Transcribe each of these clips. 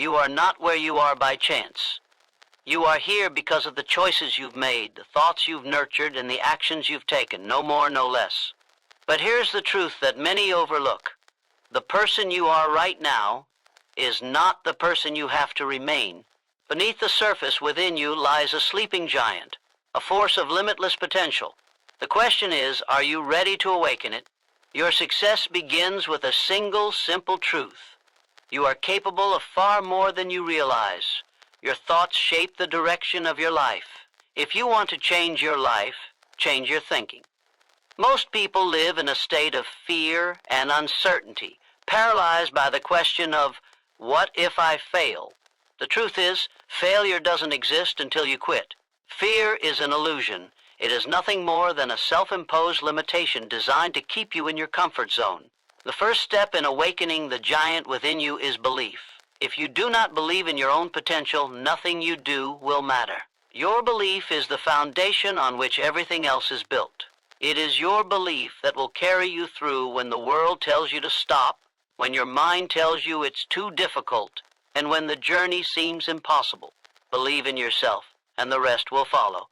You are not where you are by chance. You are here because of the choices you've made, the thoughts you've nurtured, and the actions you've taken, no more, no less. But here's the truth that many overlook. The person you are right now is not the person you have to remain. Beneath the surface within you lies a sleeping giant, a force of limitless potential. The question is, are you ready to awaken it? Your success begins with a single, simple truth. You are capable of far more than you realize. Your thoughts shape the direction of your life. If you want to change your life, change your thinking. Most people live in a state of fear and uncertainty, paralyzed by the question of, what if I fail? The truth is, failure doesn't exist until you quit. Fear is an illusion. It is nothing more than a self-imposed limitation designed to keep you in your comfort zone. The first step in awakening the giant within you is belief. If you do not believe in your own potential, nothing you do will matter. Your belief is the foundation on which everything else is built. It is your belief that will carry you through when the world tells you to stop, when your mind tells you it's too difficult, and when the journey seems impossible. Believe in yourself, and the rest will follow.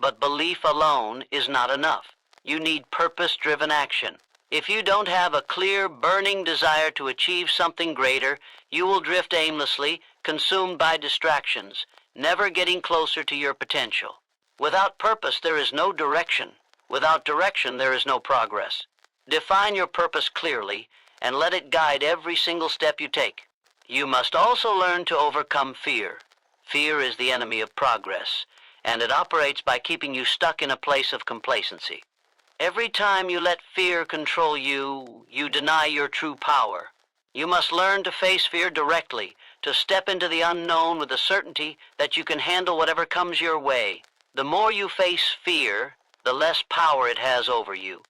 But belief alone is not enough. You need purpose-driven action. If you don't have a clear, burning desire to achieve something greater, you will drift aimlessly, consumed by distractions, never getting closer to your potential. Without purpose, there is no direction. Without direction, there is no progress. Define your purpose clearly, and let it guide every single step you take. You must also learn to overcome fear. Fear is the enemy of progress, and it operates by keeping you stuck in a place of complacency. Every time you let fear control you, you deny your true power. You must learn to face fear directly, to step into the unknown with the certainty that you can handle whatever comes your way. The more you face fear, the less power it has over you.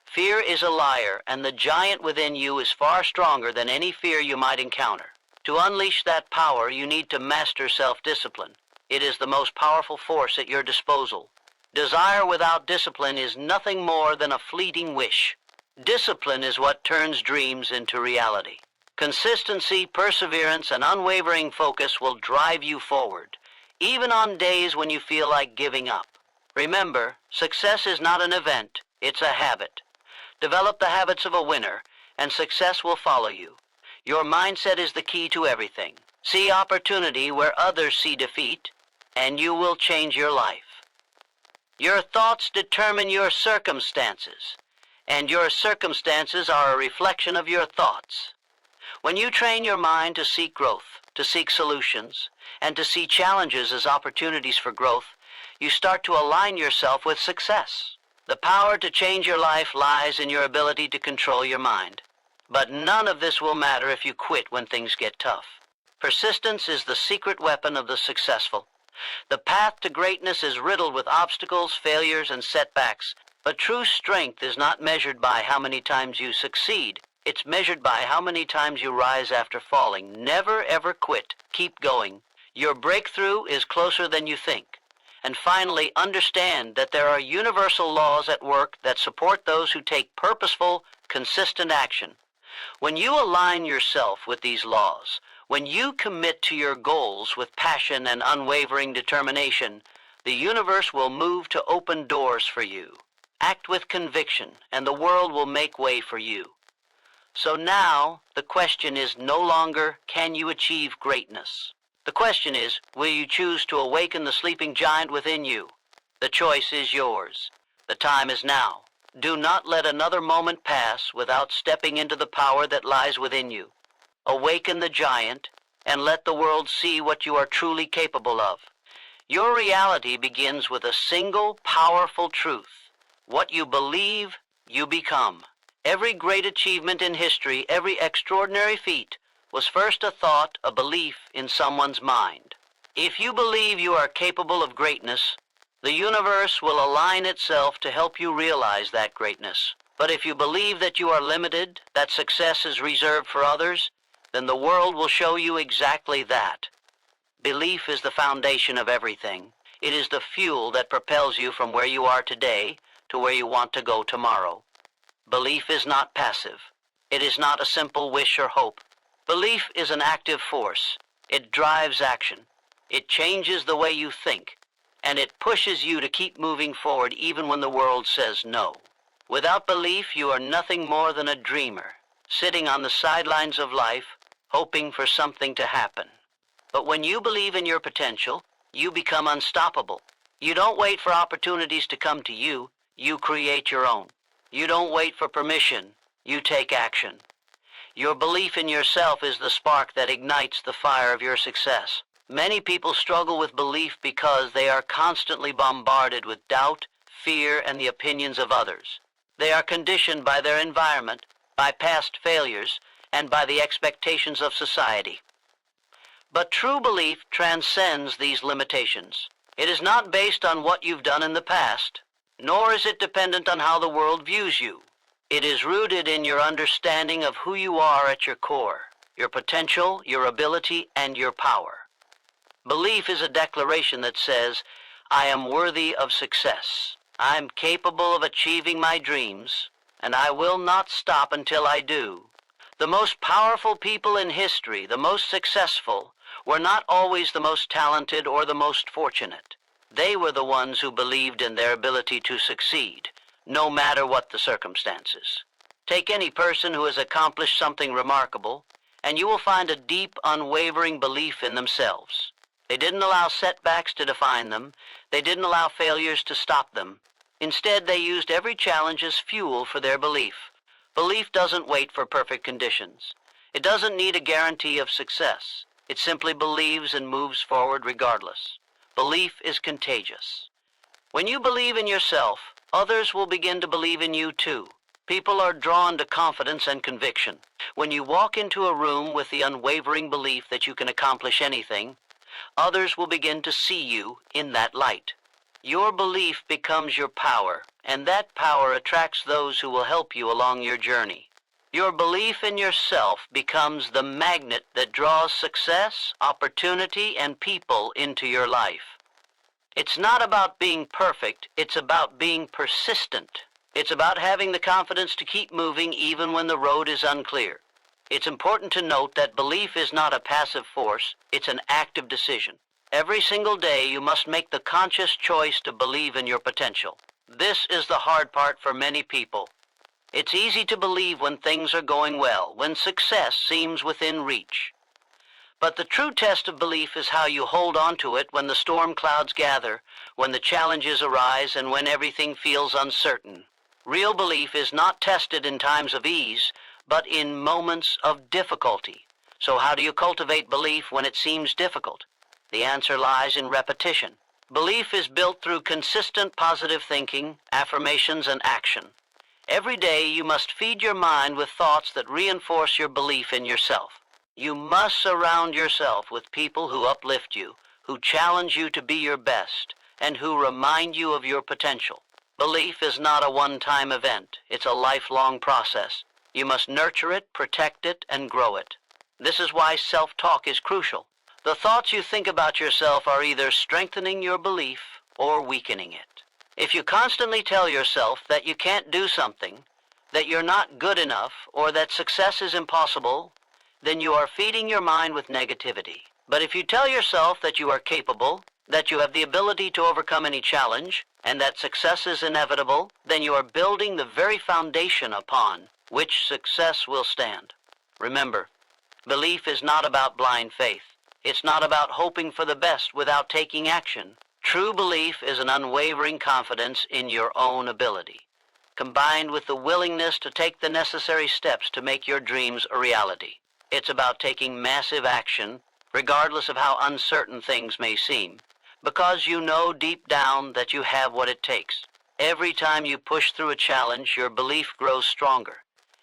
Fear is a liar, and the giant within you is far stronger than any fear you might encounter. To unleash that power, you need to master self-discipline. It is the most powerful force at your disposal. Desire without discipline is nothing more than a fleeting wish. Discipline is what turns dreams into reality. Consistency, perseverance, and unwavering focus will drive you forward, even on days when you feel like giving up. Remember, success is not an event, it's a habit. Develop the habits of a winner, and success will follow you. Your mindset is the key to everything. See opportunity where others see defeat, and you will change your life. Your thoughts determine your circumstances, and your circumstances are a reflection of your thoughts. When you train your mind to seek growth, to seek solutions, and to see challenges as opportunities for growth, you start to align yourself with success. The power to change your life lies in your ability to control your mind. But none of this will matter if you quit when things get tough. Persistence is the secret weapon of the successful. The path to greatness is riddled with obstacles, failures, and setbacks, but true strength is not measured by how many times you succeed. It's measured by how many times you rise after falling. Never ever quit. Keep going. Your breakthrough is closer than you think. And finally, understand that there are universal laws at work that support those who take purposeful, consistent action. When you align yourself with these laws, when you commit to your goals with passion and unwavering determination, the universe will move to open doors for you. Act with conviction, and the world will make way for you. So now, the question is no longer, can you achieve greatness? The question is, will you choose to awaken the sleeping giant within you? The choice is yours. The time is now. Do not let another moment pass without stepping into the power that lies within you. Awaken the giant, and let the world see what you are truly capable of. Your reality begins with a single, powerful truth. What you believe, you become. Every great achievement in history, every extraordinary feat, was first a thought, a belief in someone's mind. If you believe you are capable of greatness, the universe will align itself to help you realize that greatness. But if you believe that you are limited, that success is reserved for others, then the world will show you exactly that. Belief is the foundation of everything. It is the fuel that propels you from where you are today to where you want to go tomorrow. Belief is not passive. It is not a simple wish or hope. Belief is an active force. It drives action. It changes the way you think, and it pushes you to keep moving forward even when the world says no. Without belief, you are nothing more than a dreamer, sitting on the sidelines of life, hoping for something to happen. But when you believe in your potential, you become unstoppable. You don't wait for opportunities to come to you, you create your own. You don't wait for permission, you take action. Your belief in yourself is the spark that ignites the fire of your success. Many people struggle with belief because they are constantly bombarded with doubt, fear, and the opinions of others. They are conditioned by their environment, by past failures, and by the expectations of society. But true belief transcends these limitations. It is not based on what you've done in the past, nor is it dependent on how the world views you. It is rooted in your understanding of who you are at your core, your potential, your ability, and your power. Belief is a declaration that says, I am worthy of success. I am capable of achieving my dreams, and I will not stop until I do. The most powerful people in history, the most successful, were not always the most talented or the most fortunate. They were the ones who believed in their ability to succeed, no matter what the circumstances. Take any person who has accomplished something remarkable, and you will find a deep, unwavering belief in themselves. They didn't allow setbacks to define them. They didn't allow failures to stop them. Instead, they used every challenge as fuel for their belief. Belief doesn't wait for perfect conditions. It doesn't need a guarantee of success. It simply believes and moves forward regardless. Belief is contagious. When you believe in yourself, others will begin to believe in you too. People are drawn to confidence and conviction. When you walk into a room with the unwavering belief that you can accomplish anything, others will begin to see you in that light. Your belief becomes your power, and that power attracts those who will help you along your journey. Your belief in yourself becomes the magnet that draws success, opportunity, and people into your life. It's not about being perfect, it's about being persistent. It's about having the confidence to keep moving even when the road is unclear. It's important to note that belief is not a passive force, it's an active decision. Every single day you must make the conscious choice to believe in your potential. This is the hard part for many people. It's easy to believe when things are going well, when success seems within reach. But the true test of belief is how you hold on to it when the storm clouds gather, when the challenges arise, and when everything feels uncertain. Real belief is not tested in times of ease, but in moments of difficulty. So how do you cultivate belief when it seems difficult? The answer lies in repetition. Belief is built through consistent positive thinking, affirmations, and action. Every day you must feed your mind with thoughts that reinforce your belief in yourself. You must surround yourself with people who uplift you, who challenge you to be your best, and who remind you of your potential. Belief is not a one-time event. It's a lifelong process. You must nurture it, protect it, and grow it. This is why self-talk is crucial. The thoughts you think about yourself are either strengthening your belief or weakening it. If you constantly tell yourself that you can't do something, that you're not good enough, or that success is impossible, then you are feeding your mind with negativity. But if you tell yourself that you are capable, that you have the ability to overcome any challenge, and that success is inevitable, then you are building the very foundation upon which success will stand. Remember, belief is not about blind faith. It's not about hoping for the best without taking action. True belief is an unwavering confidence in your own ability, combined with the willingness to take the necessary steps to make your dreams a reality. It's about taking massive action, regardless of how uncertain things may seem, because you know deep down that you have what it takes. Every time you push through a challenge, your belief grows stronger.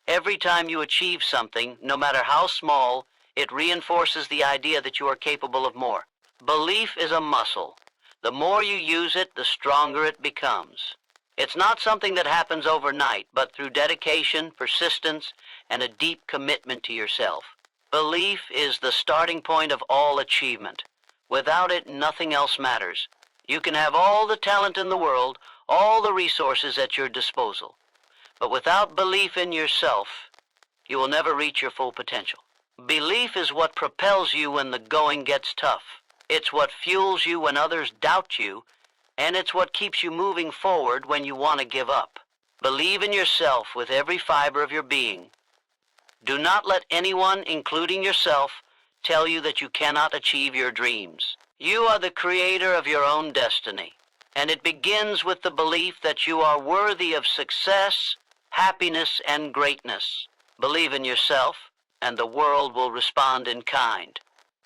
Every time you achieve something, no matter how small, it reinforces the idea that you are capable of more. Belief is a muscle. The more you use it, the stronger it becomes. It's not something that happens overnight, but through dedication, persistence, and a deep commitment to yourself. Belief is the starting point of all achievement. Without it, nothing else matters. You can have all the talent in the world, all the resources at your disposal. But without belief in yourself, you will never reach your full potential. Belief is what propels you when the going gets tough. It's what fuels you when others doubt you, and it's what keeps you moving forward when you want to give up. Believe in yourself with every fiber of your being. Do not let anyone, including yourself, tell you that you cannot achieve your dreams. You are the creator of your own destiny, and it begins with the belief that you are worthy of success, happiness, and greatness. Believe in yourself, and the world will respond in kind.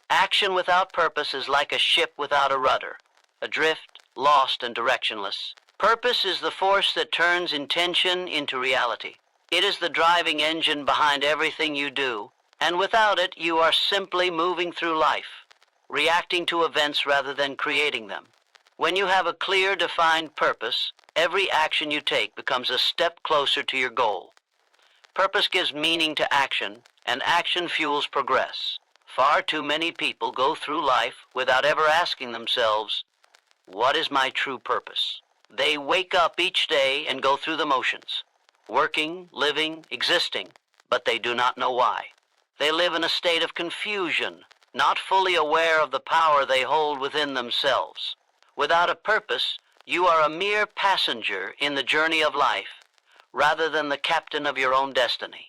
Action without purpose is like a ship without a rudder, adrift, lost, and directionless. Purpose is the force that turns intention into reality. It is the driving engine behind everything you do, and without it, you are simply moving through life, reacting to events rather than creating them. When you have a clear, defined purpose, every action you take becomes a step closer to your goal. Purpose gives meaning to action, and action fuels progress. Far too many people go through life without ever asking themselves, what is my true purpose? They wake up each day and go through the motions, working, living, existing, but they do not know why. They live in a state of confusion, not fully aware of the power they hold within themselves. Without a purpose, you are a mere passenger in the journey of life, rather than the captain of your own destiny.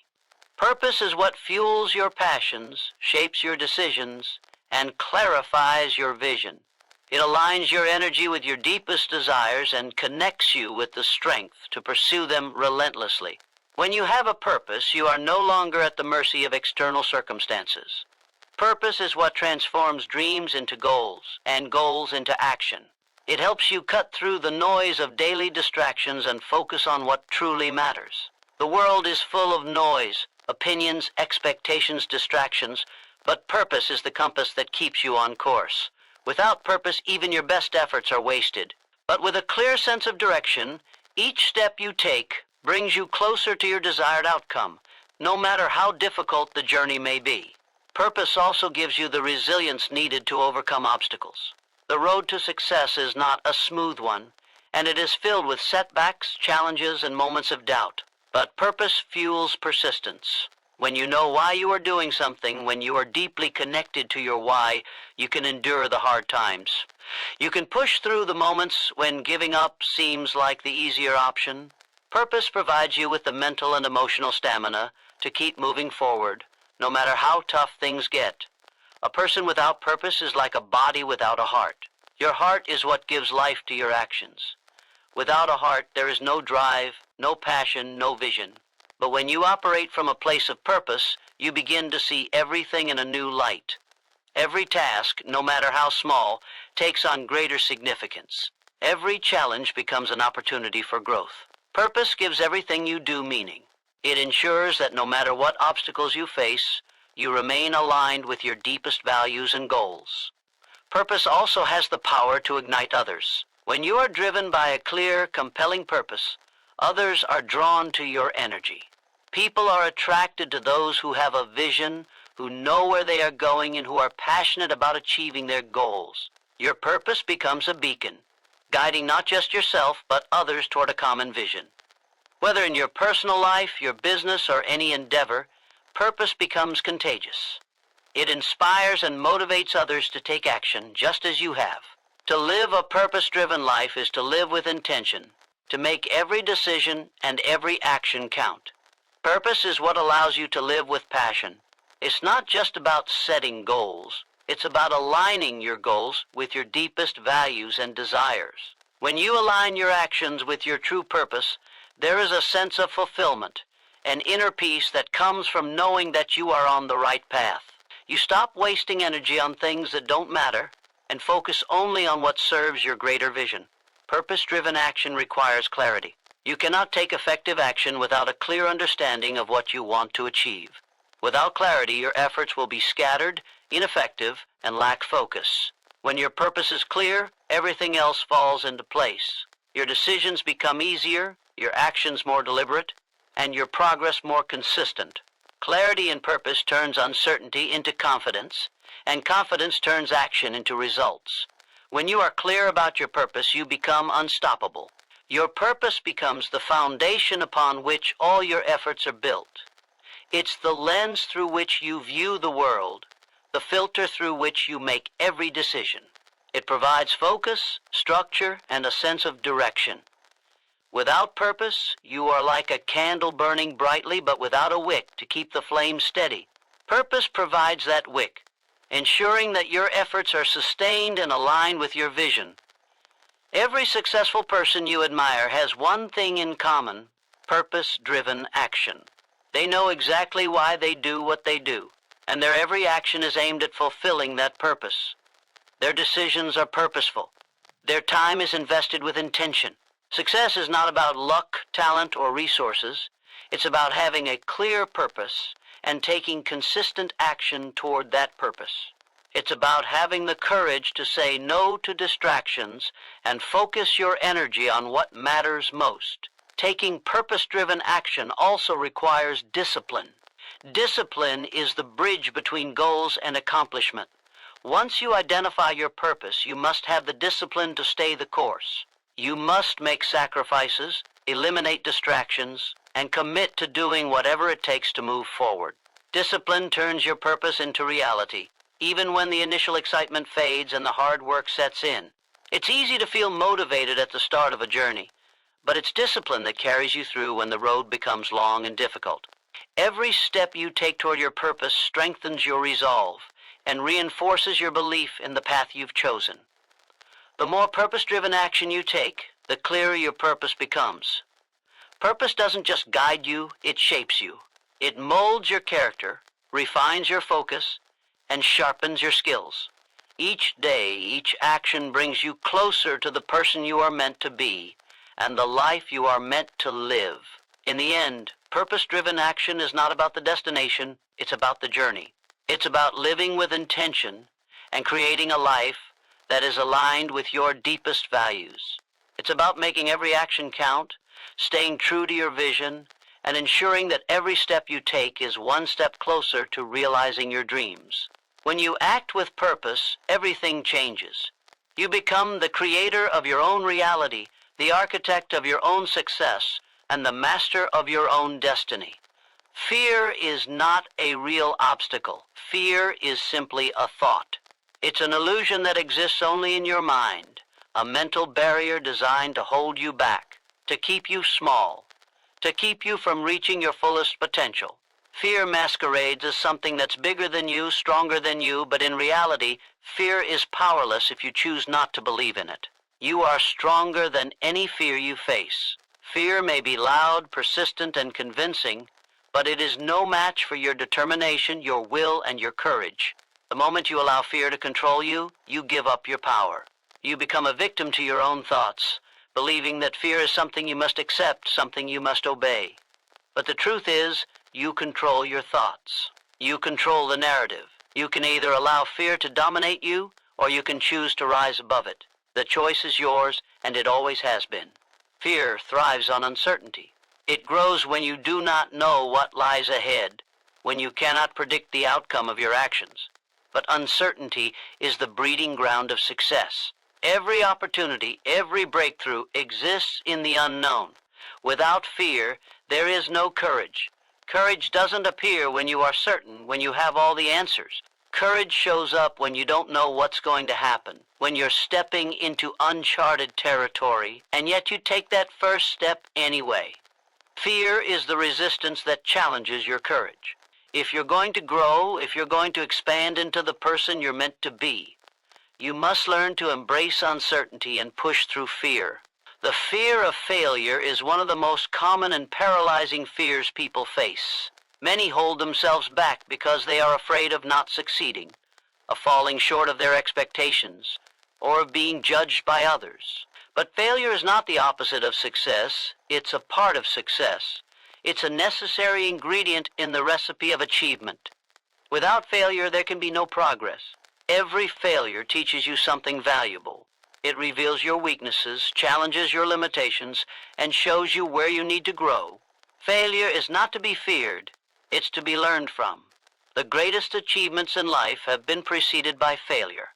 Purpose is what fuels your passions, shapes your decisions, and clarifies your vision. It aligns your energy with your deepest desires and connects you with the strength to pursue them relentlessly. When you have a purpose, you are no longer at the mercy of external circumstances. Purpose is what transforms dreams into goals, and goals into action. It helps you cut through the noise of daily distractions and focus on what truly matters. The world is full of noise, opinions, expectations, distractions, but purpose is the compass that keeps you on course. Without purpose, even your best efforts are wasted. But with a clear sense of direction, each step you take brings you closer to your desired outcome, no matter how difficult the journey may be. Purpose also gives you the resilience needed to overcome obstacles. The road to success is not a smooth one, and it is filled with setbacks, challenges, and moments of doubt. But purpose fuels persistence. When you know why you are doing something, when you are deeply connected to your why, you can endure the hard times. You can push through the moments when giving up seems like the easier option. Purpose provides you with the mental and emotional stamina to keep moving forward, no matter how tough things get. A person without purpose is like a body without a heart. Your heart is what gives life to your actions. Without a heart, there is no drive, no passion, no vision. But when you operate from a place of purpose, you begin to see everything in a new light. Every task, no matter how small, takes on greater significance. Every challenge becomes an opportunity for growth. Purpose gives everything you do meaning. It ensures that no matter what obstacles you face, you remain aligned with your deepest values and goals. Purpose also has the power to ignite others. When you are driven by a clear, compelling purpose, others are drawn to your energy. People are attracted to those who have a vision, who know where they are going, and who are passionate about achieving their goals. Your purpose becomes a beacon, guiding not just yourself, but others toward a common vision. Whether in your personal life, your business, or any endeavor, purpose becomes contagious. It inspires and motivates others to take action just as you have. To live a purpose-driven life is to live with intention, to make every decision and every action count. Purpose is what allows you to live with passion. It's not just about setting goals. It's about aligning your goals with your deepest values and desires. When you align your actions with your true purpose, there is a sense of fulfillment, an inner peace that comes from knowing that you are on the right path. You stop wasting energy on things that don't matter and focus only on what serves your greater vision. Purpose-driven action requires clarity. You cannot take effective action without a clear understanding of what you want to achieve. Without clarity, your efforts will be scattered, ineffective, and lack focus. When your purpose is clear, everything else falls into place. Your decisions become easier, your actions more deliberate, and your progress more consistent. Clarity in purpose turns uncertainty into confidence, and confidence turns action into results. When you are clear about your purpose, you become unstoppable. Your purpose becomes the foundation upon which all your efforts are built. It's the lens through which you view the world, the filter through which you make every decision. It provides focus, structure, and a sense of direction. Without purpose, you are like a candle burning brightly but without a wick to keep the flame steady. Purpose provides that wick, ensuring that your efforts are sustained and aligned with your vision. Every successful person you admire has one thing in common: purpose-driven action. They know exactly why they do what they do, and their every action is aimed at fulfilling that purpose. Their decisions are purposeful. Their time is invested with intention. Success is not about luck, talent, or resources. It's about having a clear purpose and taking consistent action toward that purpose. It's about having the courage to say no to distractions and focus your energy on what matters most. Taking purpose-driven action also requires discipline. Discipline is the bridge between goals and accomplishment. Once you identify your purpose, you must have the discipline to stay the course. You must make sacrifices, eliminate distractions, and commit to doing whatever it takes to move forward. Discipline turns your purpose into reality, even when the initial excitement fades and the hard work sets in. It's easy to feel motivated at the start of a journey, but it's discipline that carries you through when the road becomes long and difficult. Every step you take toward your purpose strengthens your resolve and reinforces your belief in the path you've chosen. The more purpose-driven action you take, the clearer your purpose becomes. Purpose doesn't just guide you, it shapes you. It molds your character, refines your focus, and sharpens your skills. Each day, each action brings you closer to the person you are meant to be and the life you are meant to live. In the end, purpose-driven action is not about the destination, it's about the journey. It's about living with intention and creating a life that is aligned with your deepest values. It's about making every action count, staying true to your vision, and ensuring that every step you take is one step closer to realizing your dreams. When you act with purpose, everything changes. You become the creator of your own reality, the architect of your own success, and the master of your own destiny. Fear is not a real obstacle. Fear is simply a thought. It's an illusion that exists only in your mind, a mental barrier designed to hold you back, to keep you small, to keep you from reaching your fullest potential. Fear masquerades as something that's bigger than you, stronger than you, but in reality, fear is powerless if you choose not to believe in it. You are stronger than any fear you face. Fear may be loud, persistent, and convincing, but it is no match for your determination, your will, and your courage. The moment you allow fear to control you, you give up your power. You become a victim to your own thoughts, believing that fear is something you must accept, something you must obey. But the truth is, you control your thoughts. You control the narrative. You can either allow fear to dominate you, or you can choose to rise above it. The choice is yours, and it always has been. Fear thrives on uncertainty. It grows when you do not know what lies ahead, when you cannot predict the outcome of your actions. But uncertainty is the breeding ground of success. Every opportunity, every breakthrough exists in the unknown. Without fear, there is no courage. Courage doesn't appear when you are certain, when you have all the answers. Courage shows up when you don't know what's going to happen, when you're stepping into uncharted territory, and yet you take that first step anyway. Fear is the resistance that challenges your courage. If you're going to grow, if you're going to expand into the person you're meant to be, you must learn to embrace uncertainty and push through fear. The fear of failure is one of the most common and paralyzing fears people face. Many hold themselves back because they are afraid of not succeeding, of falling short of their expectations, or of being judged by others. But failure is not the opposite of success. It's a part of success. It's a necessary ingredient in the recipe of achievement. Without failure, there can be no progress. Every failure teaches you something valuable. It reveals your weaknesses, challenges your limitations, and shows you where you need to grow. Failure is not to be feared. It's to be learned from. The greatest achievements in life have been preceded by failure,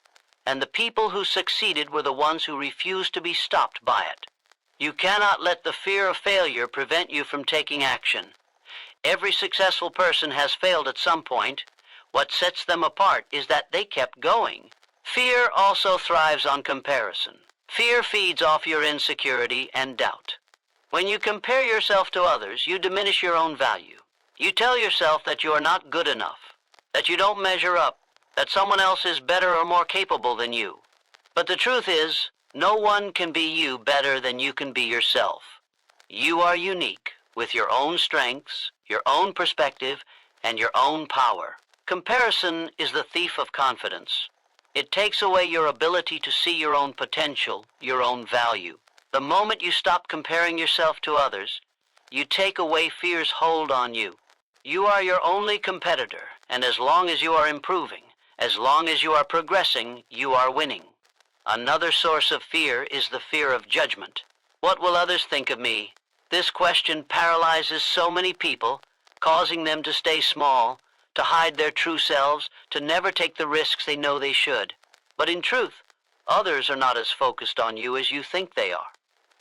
and the people who succeeded were the ones who refused to be stopped by it. You cannot let the fear of failure prevent you from taking action. Every successful person has failed at some point. What sets them apart is that they kept going. Fear also thrives on comparison. Fear feeds off your insecurity and doubt. When you compare yourself to others, you diminish your own value. You tell yourself that you are not good enough, that you don't measure up, that someone else is better or more capable than you. But the truth is, no one can be you better than you can be yourself. You are unique, with your own strengths, your own perspective, and your own power. Comparison is the thief of confidence. It takes away your ability to see your own potential, your own value. The moment you stop comparing yourself to others, you take away fear's hold on you. You are your only competitor, and as long as you are improving, as long as you are progressing, you are winning. Another source of fear is the fear of judgment. What will others think of me? This question paralyzes so many people, causing them to stay small, to hide their true selves, to never take the risks they know they should. But in truth, others are not as focused on you as you think they are.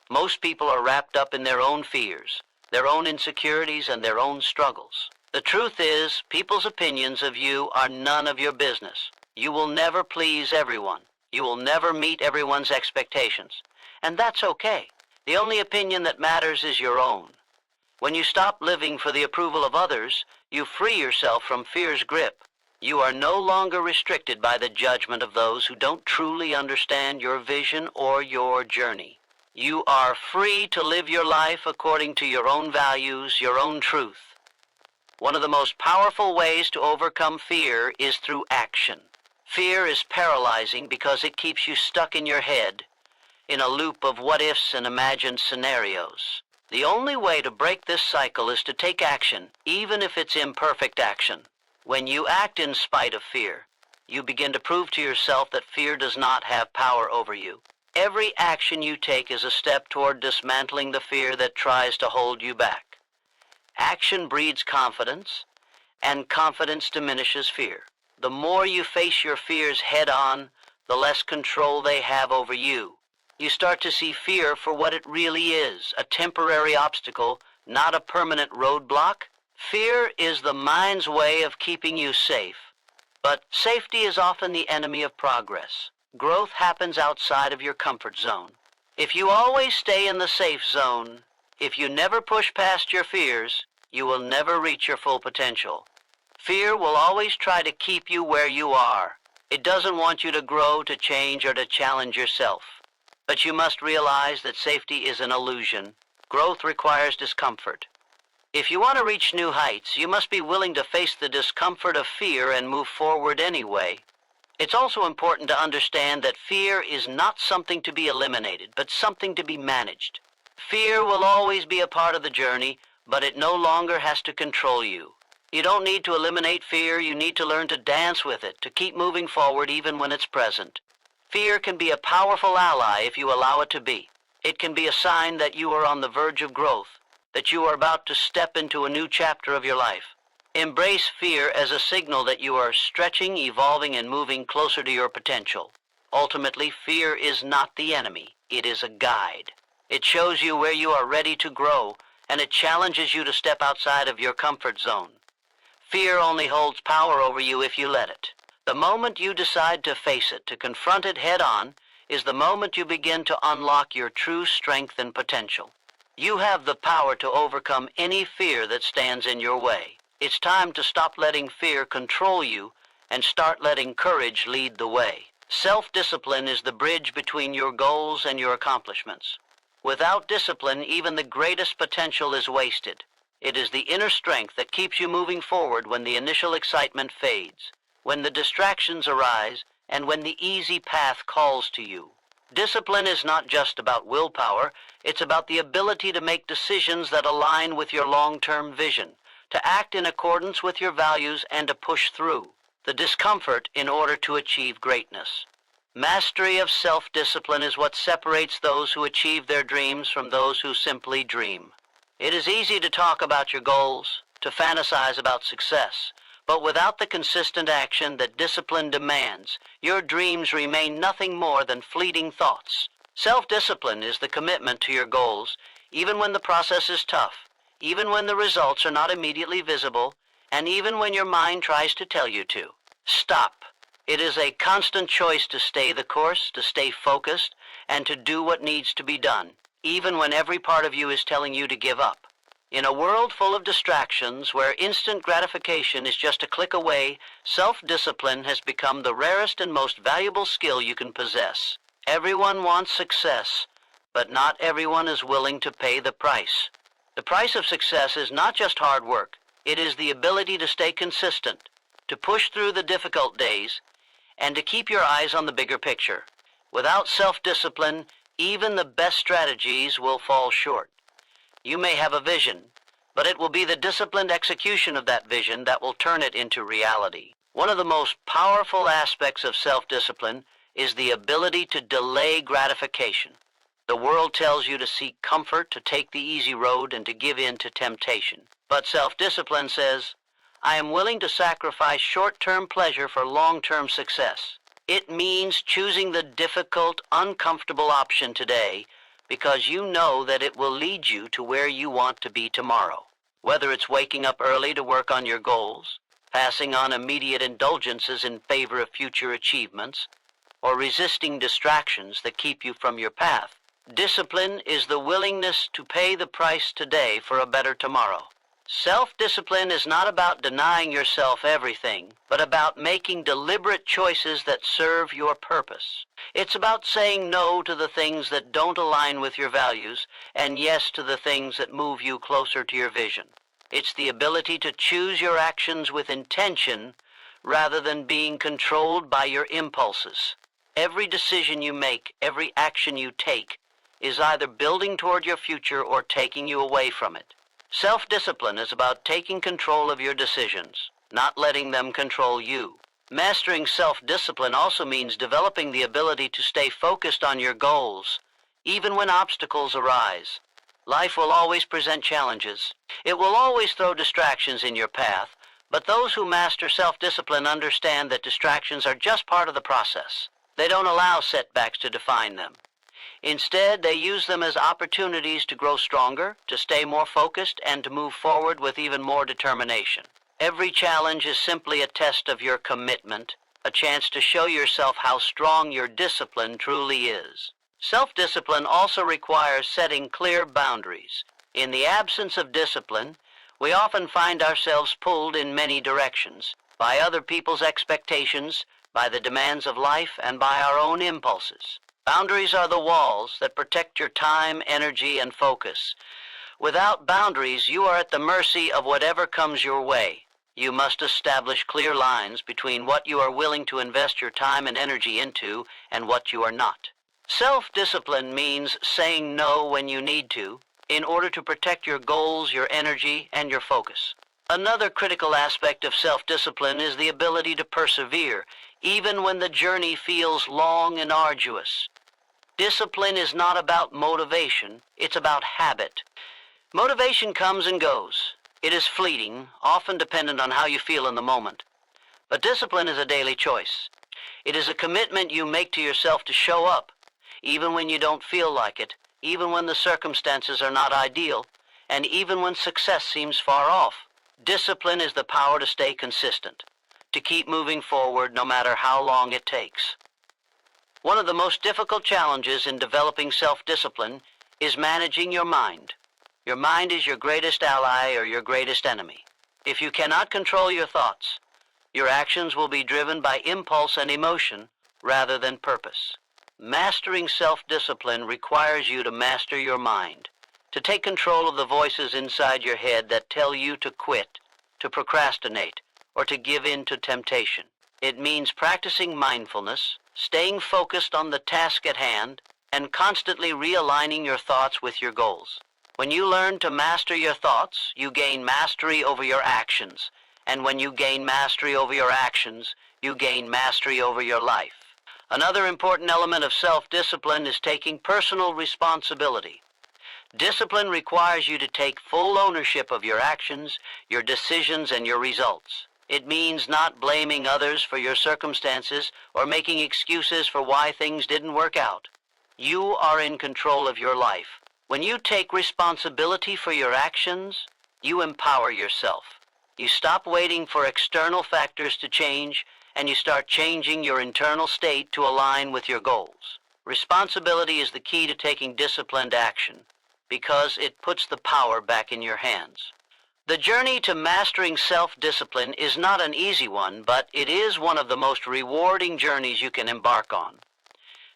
Most people are wrapped up in their own fears, their own insecurities, and their own struggles. The truth is, people's opinions of you are none of your business. You will never please everyone. You will never meet everyone's expectations. And that's okay. The only opinion that matters is your own. When you stop living for the approval of others, you free yourself from fear's grip. You are no longer restricted by the judgment of those who don't truly understand your vision or your journey. You are free to live your life according to your own values, your own truth. One of the most powerful ways to overcome fear is through action. Fear is paralyzing because it keeps you stuck in your head, in a loop of what-ifs and imagined scenarios. The only way to break this cycle is to take action, even if it's imperfect action. When you act in spite of fear, you begin to prove to yourself that fear does not have power over you. Every action you take is a step toward dismantling the fear that tries to hold you back. Action breeds confidence, and confidence diminishes fear. The more you face your fears head-on, the less control they have over you. You start to see fear for what it really is, a temporary obstacle, not a permanent roadblock. Fear is the mind's way of keeping you safe. But safety is often the enemy of progress. Growth happens outside of your comfort zone. If you always stay in the safe zone, if you never push past your fears, you will never reach your full potential. Fear will always try to keep you where you are. It doesn't want you to grow, to change, or to challenge yourself. But you must realize that safety is an illusion. Growth requires discomfort. If you want to reach new heights, you must be willing to face the discomfort of fear and move forward anyway. It's also important to understand that fear is not something to be eliminated, but something to be managed. Fear will always be a part of the journey, but it no longer has to control you. You don't need to eliminate fear, you need to learn to dance with it, to keep moving forward even when it's present. Fear can be a powerful ally if you allow it to be. It can be a sign that you are on the verge of growth, that you are about to step into a new chapter of your life. Embrace fear as a signal that you are stretching, evolving, and moving closer to your potential. Ultimately, fear is not the enemy. It is a guide. It shows you where you are ready to grow, and it challenges you to step outside of your comfort zone. Fear only holds power over you if you let it. The moment you decide to face it, to confront it head-on, is the moment you begin to unlock your true strength and potential. You have the power to overcome any fear that stands in your way. It's time to stop letting fear control you and start letting courage lead the way. Self-discipline is the bridge between your goals and your accomplishments. Without discipline, even the greatest potential is wasted. It is the inner strength that keeps you moving forward when the initial excitement fades, when the distractions arise, and when the easy path calls to you. Discipline is not just about willpower, it's about the ability to make decisions that align with your long-term vision, to act in accordance with your values, and to push through the discomfort in order to achieve greatness. Mastery of self-discipline is what separates those who achieve their dreams from those who simply dream. It is easy to talk about your goals, to fantasize about success, but without the consistent action that discipline demands, your dreams remain nothing more than fleeting thoughts. Self-discipline is the commitment to your goals, even when the process is tough. even when the results are not immediately visible, and even when your mind tries to tell you to. Stop. It is a constant choice to stay the course, to stay focused, and to do what needs to be done, even when every part of you is telling you to give up. In a world full of distractions, where instant gratification is just a click away, self-discipline has become the rarest and most valuable skill you can possess. Everyone wants success, but not everyone is willing to pay the price. The price of success is not just hard work. It is the ability to stay consistent, to push through the difficult days, and to keep your eyes on the bigger picture. Without self-discipline, even the best strategies will fall short. You may have a vision, but it will be the disciplined execution of that vision that will turn it into reality. One of the most powerful aspects of self-discipline is the ability to delay gratification. The world tells you to seek comfort, to take the easy road, and to give in to temptation. But self-discipline says, I am willing to sacrifice short-term pleasure for long-term success. It means choosing the difficult, uncomfortable option today because you know that it will lead you to where you want to be tomorrow. Whether it's waking up early to work on your goals, passing on immediate indulgences in favor of future achievements, or resisting distractions that keep you from your path, discipline is the willingness to pay the price today for a better tomorrow. Self-discipline is not about denying yourself everything, but about making deliberate choices that serve your purpose. It's about saying no to the things that don't align with your values, and yes to the things that move you closer to your vision. It's the ability to choose your actions with intention rather than being controlled by your impulses. Every decision you make, every action you take, is either building toward your future or taking you away from it. Self-discipline is about taking control of your decisions, not letting them control you. Mastering self-discipline also means developing the ability to stay focused on your goals, even when obstacles arise. Life will always present challenges. It will always throw distractions in your path, but those who master self-discipline understand that distractions are just part of the process. They don't allow setbacks to define them. Instead, they use them as opportunities to grow stronger, to stay more focused, and to move forward with even more determination. Every challenge is simply a test of your commitment, a chance to show yourself how strong your discipline truly is. Self-discipline also requires setting clear boundaries. In the absence of discipline, we often find ourselves pulled in many directions, by other people's expectations, by the demands of life, and by our own impulses. Boundaries are the walls that protect your time, energy, and focus. Without boundaries, you are at the mercy of whatever comes your way. You must establish clear lines between what you are willing to invest your time and energy into and what you are not. Self-discipline means saying no when you need to, in order to protect your goals, your energy, and your focus. Another critical aspect of self-discipline is the ability to persevere, even when the journey feels long and arduous. Discipline is not about motivation, it's about habit. Motivation comes and goes. It is fleeting, often dependent on how you feel in the moment. But discipline is a daily choice. It is a commitment you make to yourself to show up, even when you don't feel like it, even when the circumstances are not ideal, and even when success seems far off. Discipline is the power to stay consistent, to keep moving forward no matter how long it takes. One of the most difficult challenges in developing self-discipline is managing your mind. Your mind is your greatest ally or your greatest enemy. If you cannot control your thoughts, your actions will be driven by impulse and emotion rather than purpose. Mastering self-discipline requires you to master your mind, to take control of the voices inside your head that tell you to quit, to procrastinate, or to give in to temptation. It means practicing mindfulness, staying focused on the task at hand, and constantly realigning your thoughts with your goals. When you learn to master your thoughts, you gain mastery over your actions. And when you gain mastery over your actions, you gain mastery over your life. Another important element of self-discipline is taking personal responsibility. Discipline requires you to take full ownership of your actions, your decisions, and your results. It means not blaming others for your circumstances or making excuses for why things didn't work out. You are in control of your life, When you take responsibility for your actions, you empower yourself. You stop waiting for external factors to change, and you start changing your internal state to align with your goals. Responsibility is the key to taking disciplined action, because it puts the power back in your hands. The journey to mastering self-discipline is not an easy one, but it is one of the most rewarding journeys you can embark on.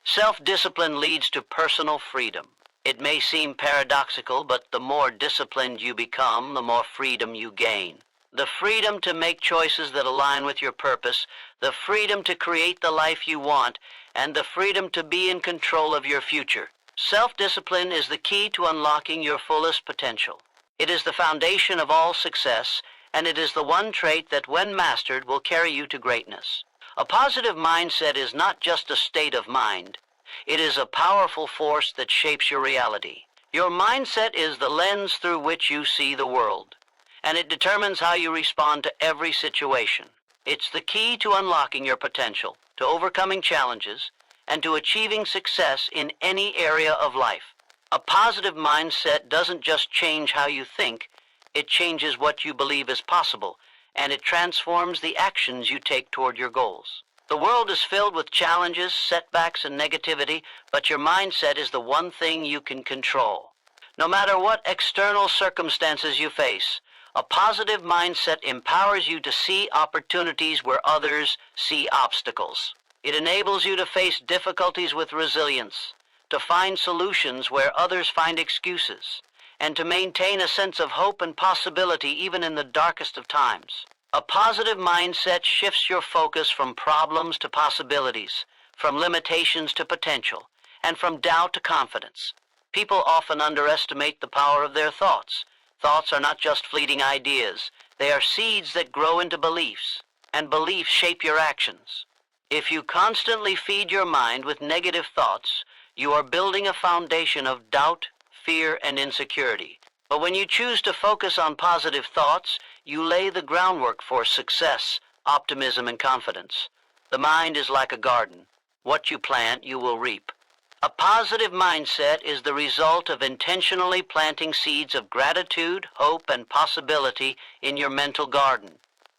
Self-discipline leads to personal freedom. It may seem paradoxical, but the more disciplined you become, the more freedom you gain. The freedom to make choices that align with your purpose, the freedom to create the life you want, and the freedom to be in control of your future. Self-discipline is the key to unlocking your fullest potential. It is the foundation of all success, and it is the one trait that, when mastered, will carry you to greatness. A positive mindset is not just a state of mind. It is a powerful force that shapes your reality. Your mindset is the lens through which you see the world, and it determines how you respond to every situation. It's the key to unlocking your potential, to overcoming challenges, and to achieving success in any area of life. A positive mindset doesn't just change how you think, it changes what you believe is possible, and it transforms the actions you take toward your goals. The world is filled with challenges, setbacks, and negativity, but your mindset is the one thing you can control. No matter what external circumstances you face, a positive mindset empowers you to see opportunities where others see obstacles. It enables you to face difficulties with resilience, to find solutions where others find excuses, and to maintain a sense of hope and possibility even in the darkest of times. A positive mindset shifts your focus from problems to possibilities, from limitations to potential, and from doubt to confidence. People often underestimate the power of their thoughts. Thoughts are not just fleeting ideas. They are seeds that grow into beliefs, and beliefs shape your actions. If you constantly feed your mind with negative thoughts, you are building a foundation of doubt, fear, and insecurity. But when you choose to focus on positive thoughts, you lay the groundwork for success, optimism, and confidence. The mind is like a garden. What you plant, you will reap. A positive mindset is the result of intentionally planting seeds of gratitude, hope, and possibility in your mental garden.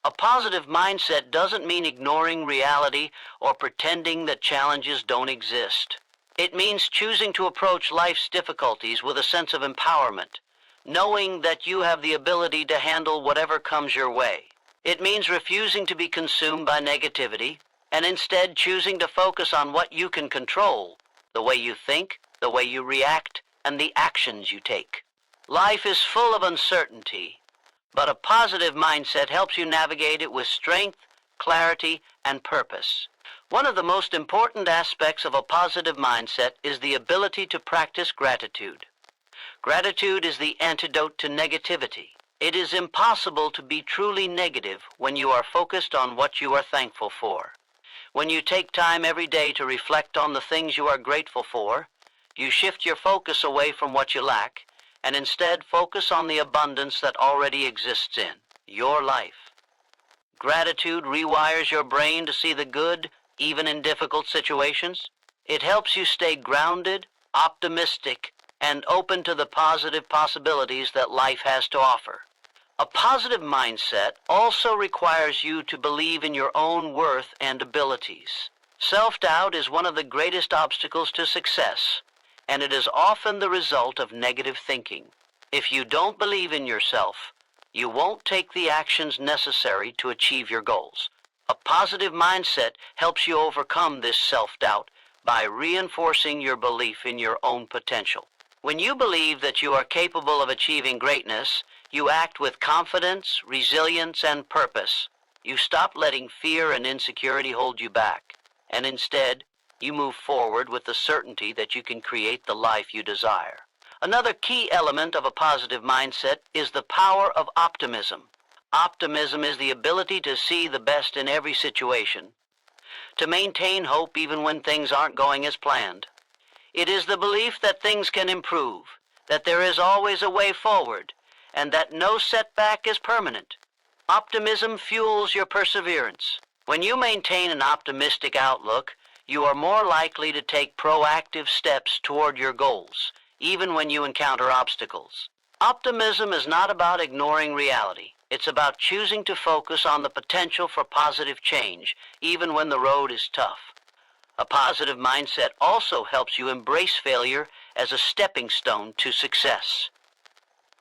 A positive mindset doesn't mean ignoring reality or pretending that challenges don't exist. It means choosing to approach life's difficulties with a sense of empowerment, knowing that you have the ability to handle whatever comes your way. It means refusing to be consumed by negativity, and instead choosing to focus on what you can control, the way you think, the way you react, and the actions you take. Life is full of uncertainty, but a positive mindset helps you navigate it with strength, clarity, and purpose. One of the most important aspects of a positive mindset is the ability to practice gratitude. Gratitude is the antidote to negativity. It is impossible to be truly negative when you are focused on what you are thankful for. When you take time every day to reflect on the things you are grateful for, you shift your focus away from what you lack, and instead focus on the abundance that already exists in your life. Gratitude rewires your brain to see the good, even in difficult situations. It helps you stay grounded, optimistic, and open to the positive possibilities that life has to offer. A positive mindset also requires you to believe in your own worth and abilities. Self-doubt is one of the greatest obstacles to success, and it is often the result of negative thinking. If you don't believe in yourself, you won't take the actions necessary to achieve your goals. A positive mindset helps you overcome this self-doubt by reinforcing your belief in your own potential. When you believe that you are capable of achieving greatness, you act with confidence, resilience, and purpose. You stop letting fear and insecurity hold you back, and instead, you move forward with the certainty that you can create the life you desire. Another key element of a positive mindset is the power of optimism. Optimism is the ability to see the best in every situation, to maintain hope even when things aren't going as planned. It is the belief that things can improve, that there is always a way forward, and that no setback is permanent. Optimism fuels your perseverance. When you maintain an optimistic outlook, you are more likely to take proactive steps toward your goals, even when you encounter obstacles. Optimism is not about ignoring reality. It's about choosing to focus on the potential for positive change, even when the road is tough. A positive mindset also helps you embrace failure as a stepping stone to success.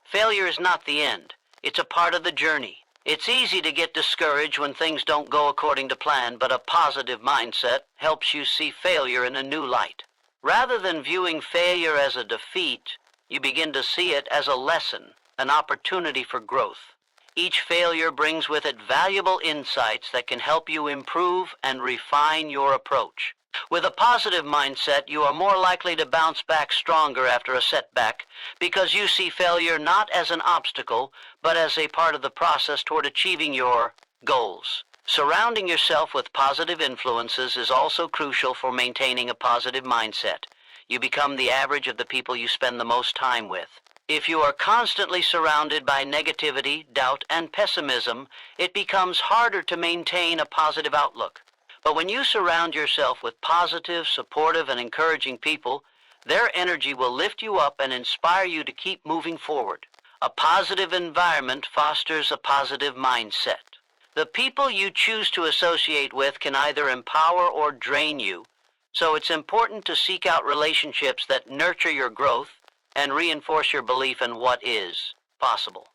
Failure is not the end. It's a part of the journey. It's easy to get discouraged when things don't go according to plan, but a positive mindset helps you see failure in a new light. Rather than viewing failure as a defeat, you begin to see it as a lesson, an opportunity for growth. Each failure brings with it valuable insights that can help you improve and refine your approach. With a positive mindset, you are more likely to bounce back stronger after a setback because you see failure not as an obstacle, but as a part of the process toward achieving your goals. Surrounding yourself with positive influences is also crucial for maintaining a positive mindset. You become the average of the people you spend the most time with. If you are constantly surrounded by negativity, doubt, and pessimism, it becomes harder to maintain a positive outlook. But when you surround yourself with positive, supportive, and encouraging people, their energy will lift you up and inspire you to keep moving forward. A positive environment fosters a positive mindset. The people you choose to associate with can either empower or drain you, so it's important to seek out relationships that nurture your growth and reinforce your belief in what is possible.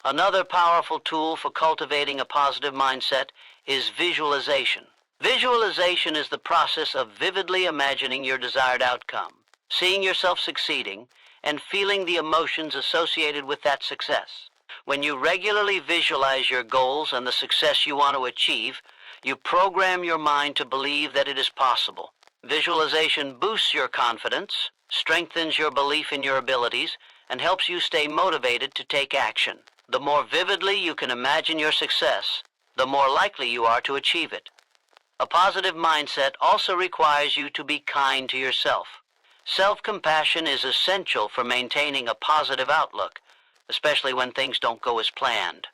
Another powerful tool for cultivating a positive mindset is visualization. Visualization is the process of vividly imagining your desired outcome, seeing yourself succeeding, and feeling the emotions associated with that success. When you regularly visualize your goals and the success you want to achieve, you program your mind to believe that it is possible. Visualization boosts your confidence, strengthens your belief in your abilities, and helps you stay motivated to take action. The more vividly you can imagine your success, the more likely you are to achieve it. A positive mindset also requires you to be kind to yourself. Self-compassion is essential for maintaining a positive outlook, especially when things don't go as planned.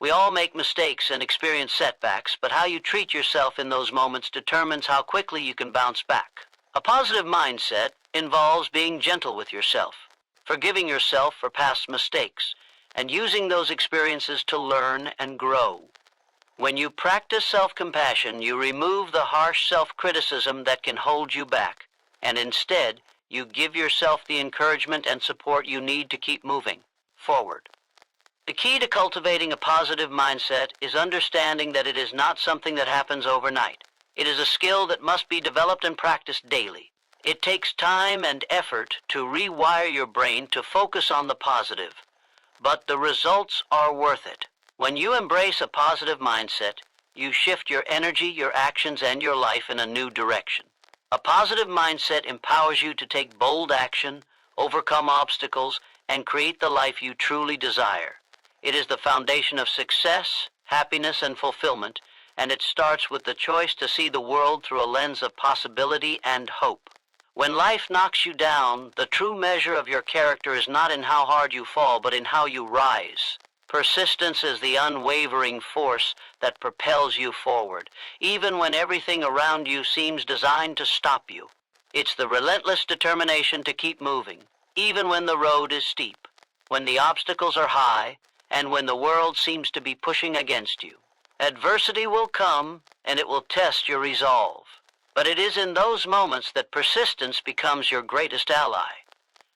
We all make mistakes and experience setbacks, but how you treat yourself in those moments determines how quickly you can bounce back. A positive mindset involves being gentle with yourself, forgiving yourself for past mistakes, and using those experiences to learn and grow. When you practice self-compassion, you remove the harsh self-criticism that can hold you back, and instead, you give yourself the encouragement and support you need to keep moving forward. The key to cultivating a positive mindset is understanding that it is not something that happens overnight. It is a skill that must be developed and practiced daily. It takes time and effort to rewire your brain to focus on the positive, but the results are worth it. When you embrace a positive mindset, you shift your energy, your actions, and your life in a new direction. A positive mindset empowers you to take bold action, overcome obstacles, and create the life you truly desire. It is the foundation of success, happiness, and fulfillment, and it starts with the choice to see the world through a lens of possibility and hope. When life knocks you down, the true measure of your character is not in how hard you fall, but in how you rise. Persistence is the unwavering force that propels you forward, even when everything around you seems designed to stop you. It's the relentless determination to keep moving, even when the road is steep, when the obstacles are high, and when the world seems to be pushing against you. Adversity will come, and it will test your resolve. But it is in those moments that persistence becomes your greatest ally,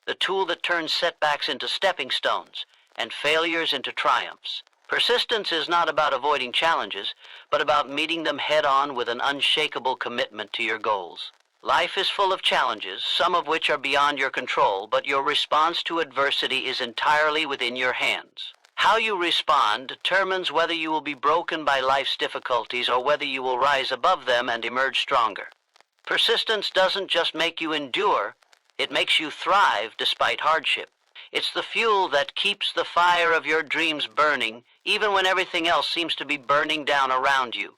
the tool that turns setbacks into stepping stones and failures into triumphs. Persistence is not about avoiding challenges, but about meeting them head-on with an unshakable commitment to your goals. Life is full of challenges, some of which are beyond your control, but your response to adversity is entirely within your hands. How you respond determines whether you will be broken by life's difficulties or whether you will rise above them and emerge stronger. Persistence doesn't just make you endure, it makes you thrive despite hardship. It's the fuel that keeps the fire of your dreams burning, even when everything else seems to be burning down around you.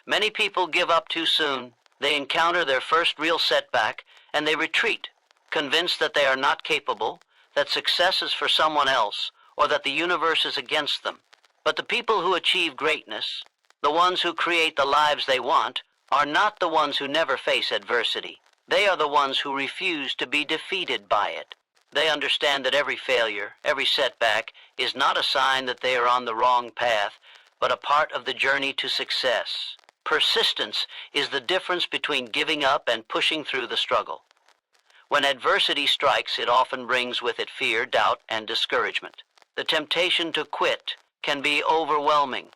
Many people give up too soon. They encounter their first real setback, and they retreat, convinced that they are not capable, that success is for someone else, or that the universe is against them. But the people who achieve greatness, the ones who create the lives they want, are not the ones who never face adversity. They are the ones who refuse to be defeated by it. They understand that every failure, every setback, is not a sign that they are on the wrong path, but a part of the journey to success. Persistence is the difference between giving up and pushing through the struggle. When adversity strikes, it often brings with it fear, doubt, and discouragement. The temptation to quit can be overwhelming,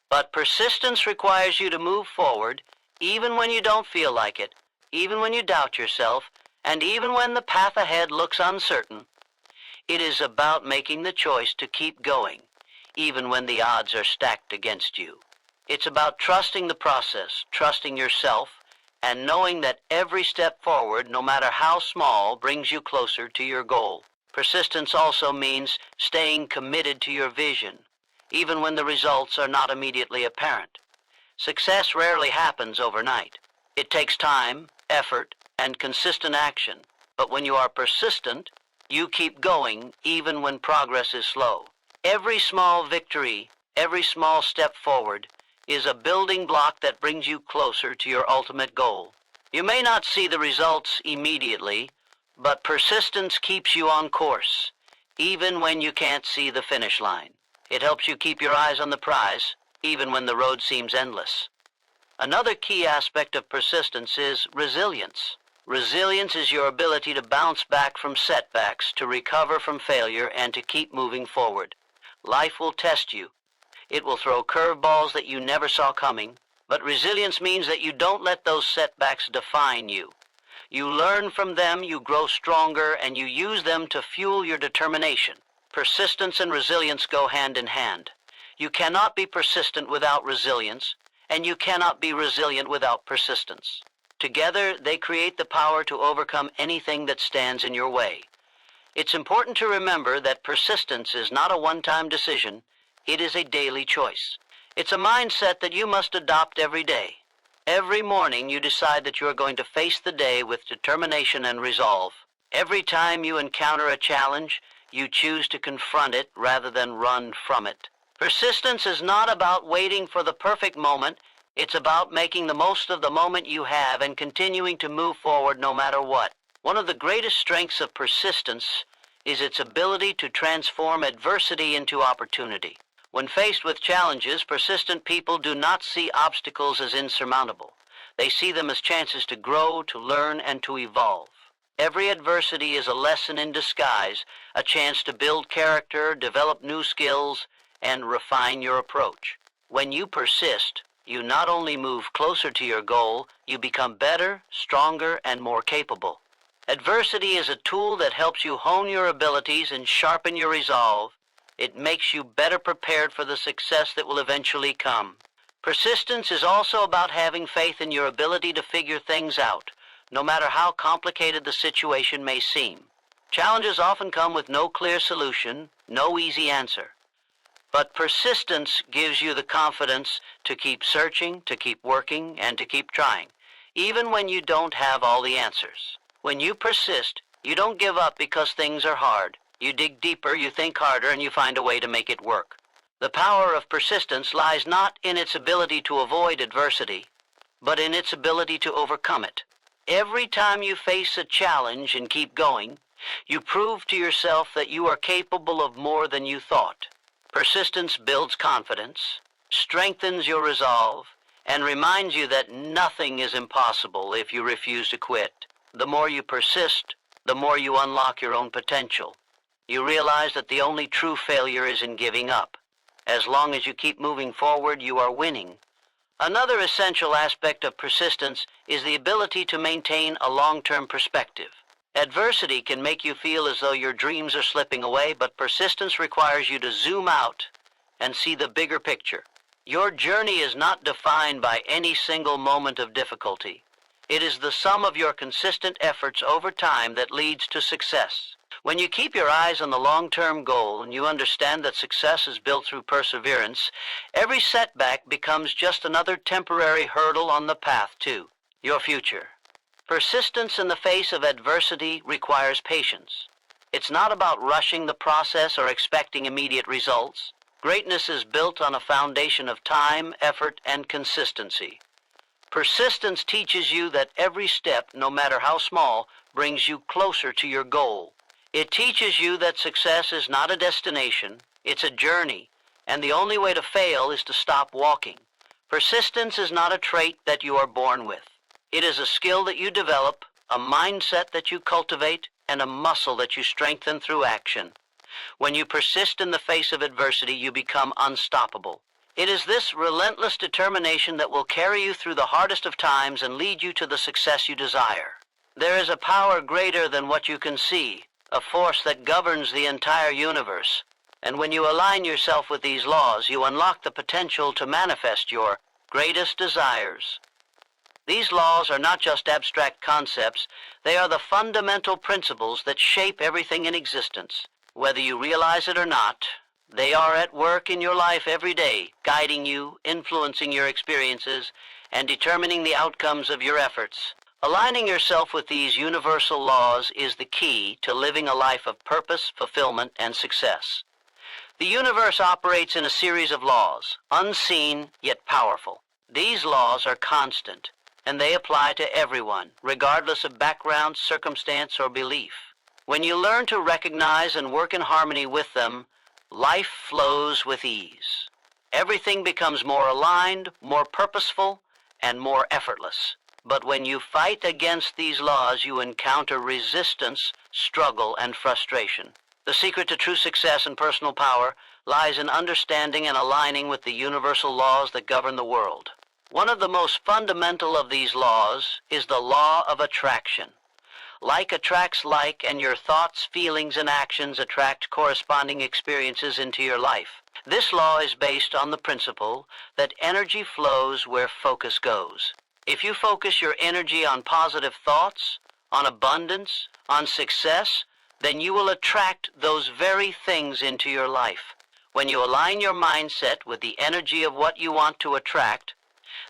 but persistence requires you to move forward even when you don't feel like it, even when you doubt yourself, and even when the path ahead looks uncertain. It is about making the choice to keep going, even when the odds are stacked against you. It's about trusting the process, trusting yourself, and knowing that every step forward, no matter how small, brings you closer to your goal. Persistence also means staying committed to your vision, even when the results are not immediately apparent. Success rarely happens overnight. It takes time, effort, and consistent action. But when you are persistent, you keep going even when progress is slow. Every small victory, every small step forward, is a building block that brings you closer to your ultimate goal. You may not see the results immediately, but persistence keeps you on course, even when you can't see the finish line. It helps you keep your eyes on the prize, even when the road seems endless. Another key aspect of persistence is resilience. Resilience is your ability to bounce back from setbacks, to recover from failure, and to keep moving forward. Life will test you. It will throw curveballs that you never saw coming, but resilience means that you don't let those setbacks define you. You learn from them, you grow stronger, and you use them to fuel your determination. Persistence and resilience go hand in hand. You cannot be persistent without resilience, and you cannot be resilient without persistence. Together, they create the power to overcome anything that stands in your way. It's important to remember that persistence is not a one-time decision. It is a daily choice. It's a mindset that you must adopt every day. Every morning you decide that you are going to face the day with determination and resolve. Every time you encounter a challenge, you choose to confront it rather than run from it. Persistence is not about waiting for the perfect moment. It's about making the most of the moment you have and continuing to move forward no matter what. One of the greatest strengths of persistence is its ability to transform adversity into opportunity. When faced with challenges, persistent people do not see obstacles as insurmountable. They see them as chances to grow, to learn, and to evolve. Every adversity is a lesson in disguise, a chance to build character, develop new skills, and refine your approach. When you persist, you not only move closer to your goal, you become better, stronger, and more capable. Adversity is a tool that helps you hone your abilities and sharpen your resolve. It makes you better prepared for the success that will eventually come. Persistence is also about having faith in your ability to figure things out, no matter how complicated the situation may seem. Challenges often come with no clear solution, no easy answer. But persistence gives you the confidence to keep searching, to keep working, and to keep trying, even when you don't have all the answers. When you persist, you don't give up because things are hard. You dig deeper, you think harder, and you find a way to make it work. The power of persistence lies not in its ability to avoid adversity, but in its ability to overcome it. Every time you face a challenge and keep going, you prove to yourself that you are capable of more than you thought. Persistence builds confidence, strengthens your resolve, and reminds you that nothing is impossible if you refuse to quit. The more you persist, the more you unlock your own potential. You realize that the only true failure is in giving up. As long as you keep moving forward, you are winning. Another essential aspect of persistence is the ability to maintain a long-term perspective. Adversity can make you feel as though your dreams are slipping away, but persistence requires you to zoom out and see the bigger picture. Your journey is not defined by any single moment of difficulty. It is the sum of your consistent efforts over time that leads to success. When you keep your eyes on the long-term goal and you understand that success is built through perseverance, every setback becomes just another temporary hurdle on the path to your future. Persistence in the face of adversity requires patience. It's not about rushing the process or expecting immediate results. Greatness is built on a foundation of time, effort, and consistency. Persistence teaches you that every step, no matter how small, brings you closer to your goal. It teaches you that success is not a destination, it's a journey, and the only way to fail is to stop walking. Persistence is not a trait that you are born with. It is a skill that you develop, a mindset that you cultivate, and a muscle that you strengthen through action. When you persist in the face of adversity, you become unstoppable. It is this relentless determination that will carry you through the hardest of times and lead you to the success you desire. There is a power greater than what you can see, a force that governs the entire universe. And when you align yourself with these laws, you unlock the potential to manifest your greatest desires. These laws are not just abstract concepts, they are the fundamental principles that shape everything in existence. Whether you realize it or not, they are at work in your life every day, guiding you, influencing your experiences, and determining the outcomes of your efforts. Aligning yourself with these universal laws is the key to living a life of purpose, fulfillment, and success. The universe operates in a series of laws, unseen yet powerful. These laws are constant, and they apply to everyone, regardless of background, circumstance, or belief. When you learn to recognize and work in harmony with them, life flows with ease. Everything becomes more aligned, more purposeful, and more effortless. But when you fight against these laws, you encounter resistance, struggle, and frustration. The secret to true success and personal power lies in understanding and aligning with the universal laws that govern the world. One of the most fundamental of these laws is the law of attraction. Like attracts like, and your thoughts, feelings, and actions attract corresponding experiences into your life. This law is based on the principle that energy flows where focus goes. If you focus your energy on positive thoughts, on abundance, on success, then you will attract those very things into your life. When you align your mindset with the energy of what you want to attract,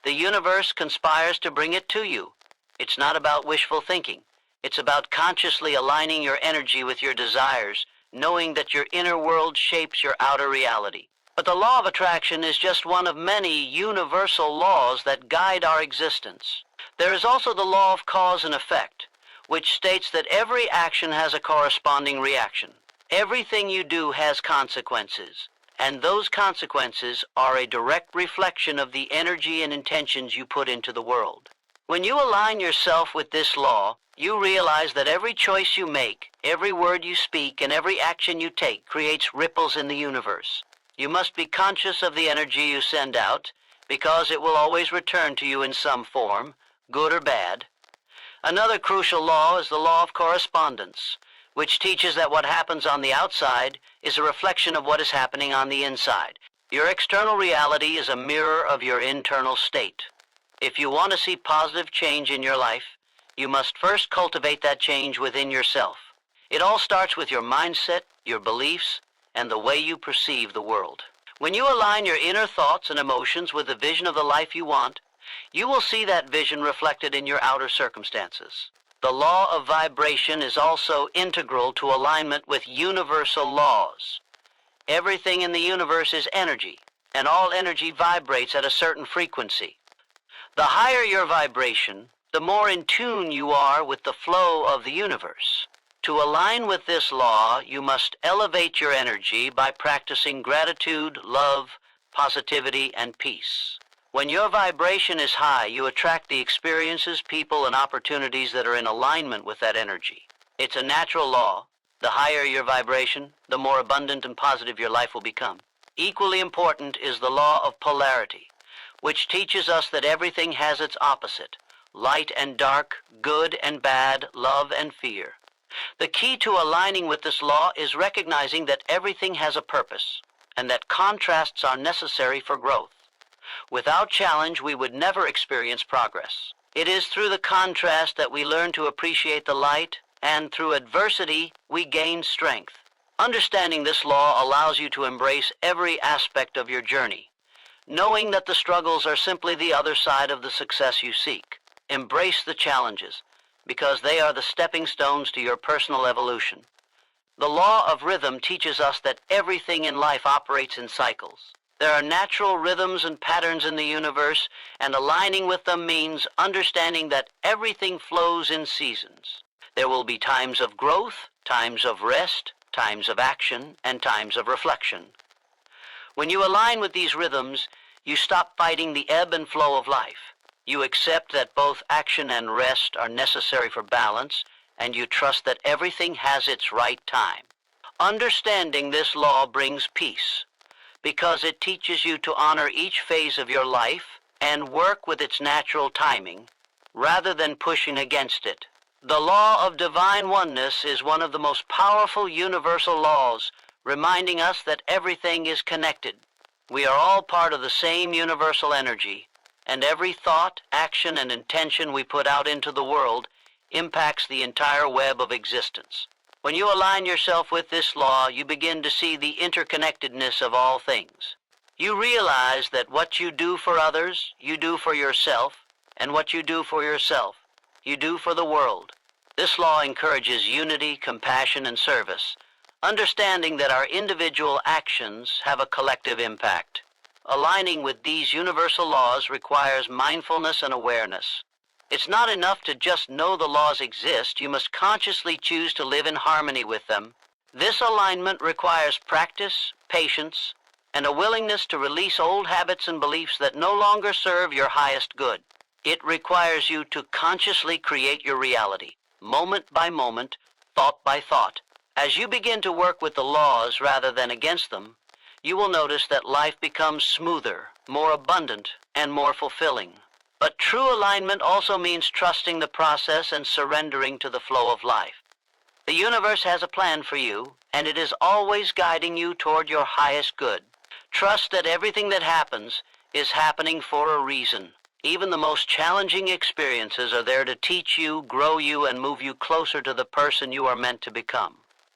the universe conspires to bring it to you. It's not about wishful thinking. It's about consciously aligning your energy with your desires, knowing that your inner world shapes your outer reality. But the law of attraction is just one of many universal laws that guide our existence. There is also the law of cause and effect, which states that every action has a corresponding reaction. Everything you do has consequences, and those consequences are a direct reflection of the energy and intentions you put into the world. When you align yourself with this law, you realize that every choice you make, every word you speak, and every action you take creates ripples in the universe. You must be conscious of the energy you send out, because it will always return to you in some form, good or bad. Another crucial law is the law of correspondence, which teaches that what happens on the outside is a reflection of what is happening on the inside. Your external reality is a mirror of your internal state. If you want to see positive change in your life, you must first cultivate that change within yourself. It all starts with your mindset, your beliefs, and the way you perceive the world. When you align your inner thoughts and emotions with the vision of the life you want, you will see that vision reflected in your outer circumstances. The law of vibration is also integral to alignment with universal laws. Everything in the universe is energy, and all energy vibrates at a certain frequency. The higher your vibration, the more in tune you are with the flow of the universe. To align with this law, you must elevate your energy by practicing gratitude, love, positivity, and peace. When your vibration is high, you attract the experiences, people, and opportunities that are in alignment with that energy. It's a natural law. The higher your vibration, the more abundant and positive your life will become. Equally important is the law of polarity, which teaches us that everything has its opposite, light and dark, good and bad, love and fear. The key to aligning with this law is recognizing that everything has a purpose, and that contrasts are necessary for growth. Without challenge, we would never experience progress. It is through the contrast that we learn to appreciate the light, and through adversity, we gain strength. Understanding this law allows you to embrace every aspect of your journey, knowing that the struggles are simply the other side of the success you seek. Embrace the challenges, because they are the stepping stones to your personal evolution. The law of rhythm teaches us that everything in life operates in cycles. There are natural rhythms and patterns in the universe, and aligning with them means understanding that everything flows in seasons. There will be times of growth, times of rest, times of action, and times of reflection. When you align with these rhythms, you stop fighting the ebb and flow of life. You accept that both action and rest are necessary for balance, and you trust that everything has its right time. Understanding this law brings peace, because it teaches you to honor each phase of your life and work with its natural timing, rather than pushing against it. The law of divine oneness is one of the most powerful universal laws, reminding us that everything is connected. We are all part of the same universal energy, and every thought, action, and intention we put out into the world impacts the entire web of existence. When you align yourself with this law, you begin to see the interconnectedness of all things. You realize that what you do for others, you do for yourself, and what you do for yourself, you do for the world. This law encourages unity, compassion, and service, understanding that our individual actions have a collective impact. Aligning with these universal laws requires mindfulness and awareness. It's not enough to just know the laws exist. You must consciously choose to live in harmony with them. This alignment requires practice, patience, and a willingness to release old habits and beliefs that no longer serve your highest good. It requires you to consciously create your reality, moment by moment, thought by thought. As you begin to work with the laws rather than against them, you will notice that life becomes smoother, more abundant, and more fulfilling. But true alignment also means trusting the process and surrendering to the flow of life. The universe has a plan for you, and it is always guiding you toward your highest good. Trust that everything that happens is happening for a reason. Even the most challenging experiences are there to teach you, grow you, and move you closer to the person you are meant to become.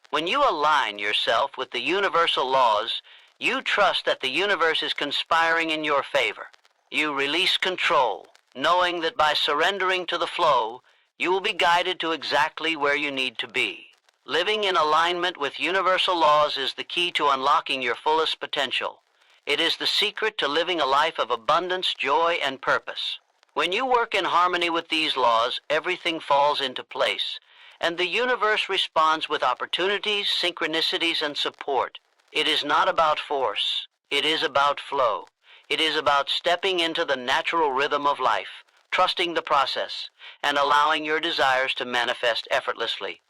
When you align yourself with the universal laws, you trust that the universe is conspiring in your favor. You release control, knowing that by surrendering to the flow, you will be guided to exactly where you need to be. Living in alignment with universal laws is the key to unlocking your fullest potential. It is the secret to living a life of abundance, joy, and purpose. When you work in harmony with these laws, everything falls into place, and the universe responds with opportunities, synchronicities, and support. It is not about force. It is about flow. It is about stepping into the natural rhythm of life, trusting the process, and allowing your desires to manifest effortlessly.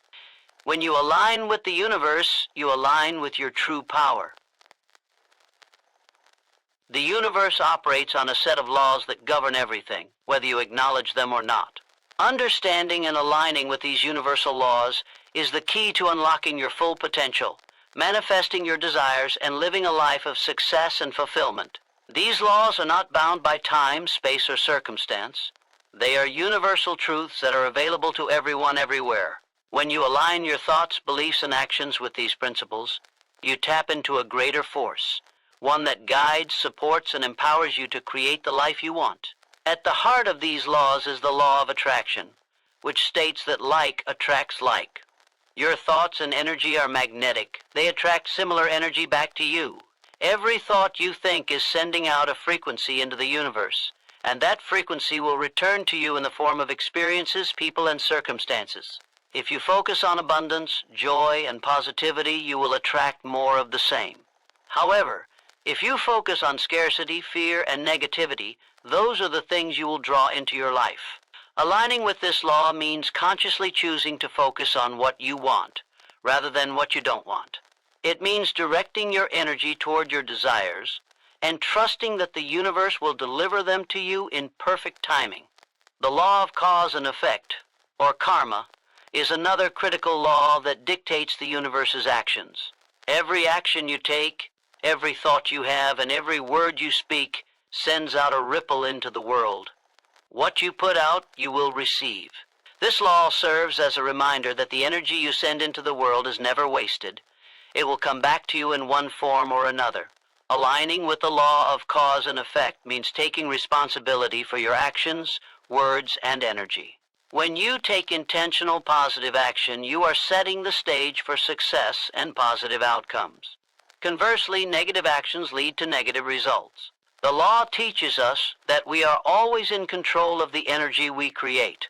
When you align with the universe, you align with your true power. The universe operates on a set of laws that govern everything, whether you acknowledge them or not. Understanding and aligning with these universal laws is the key to unlocking your full potential, manifesting your desires, and living a life of success and fulfillment. These laws are not bound by time, space, or circumstance. They are universal truths that are available to everyone everywhere. When you align your thoughts, beliefs, and actions with these principles, you tap into a greater force, one that guides, supports, and empowers you to create the life you want. At the heart of these laws is the law of attraction, which states that like attracts like. Your thoughts and energy are magnetic. They attract similar energy back to you. Every thought you think is sending out a frequency into the universe, and that frequency will return to you in the form of experiences, people, and circumstances. If you focus on abundance, joy, and positivity, you will attract more of the same. However, if you focus on scarcity, fear, and negativity, those are the things you will draw into your life. Aligning with this law means consciously choosing to focus on what you want, rather than what you don't want. It means directing your energy toward your desires and trusting that the universe will deliver them to you in perfect timing. The law of cause and effect, or karma, is another critical law that dictates the universe's actions. Every action you take, every thought you have, and every word you speak sends out a ripple into the world. What you put out, you will receive. This law serves as a reminder that the energy you send into the world is never wasted. It will come back to you in one form or another. Aligning with the law of cause and effect means taking responsibility for your actions, words, and energy. When you take intentional positive action, you are setting the stage for success and positive outcomes. Conversely, negative actions lead to negative results. The law teaches us that we are always in control of the energy we create.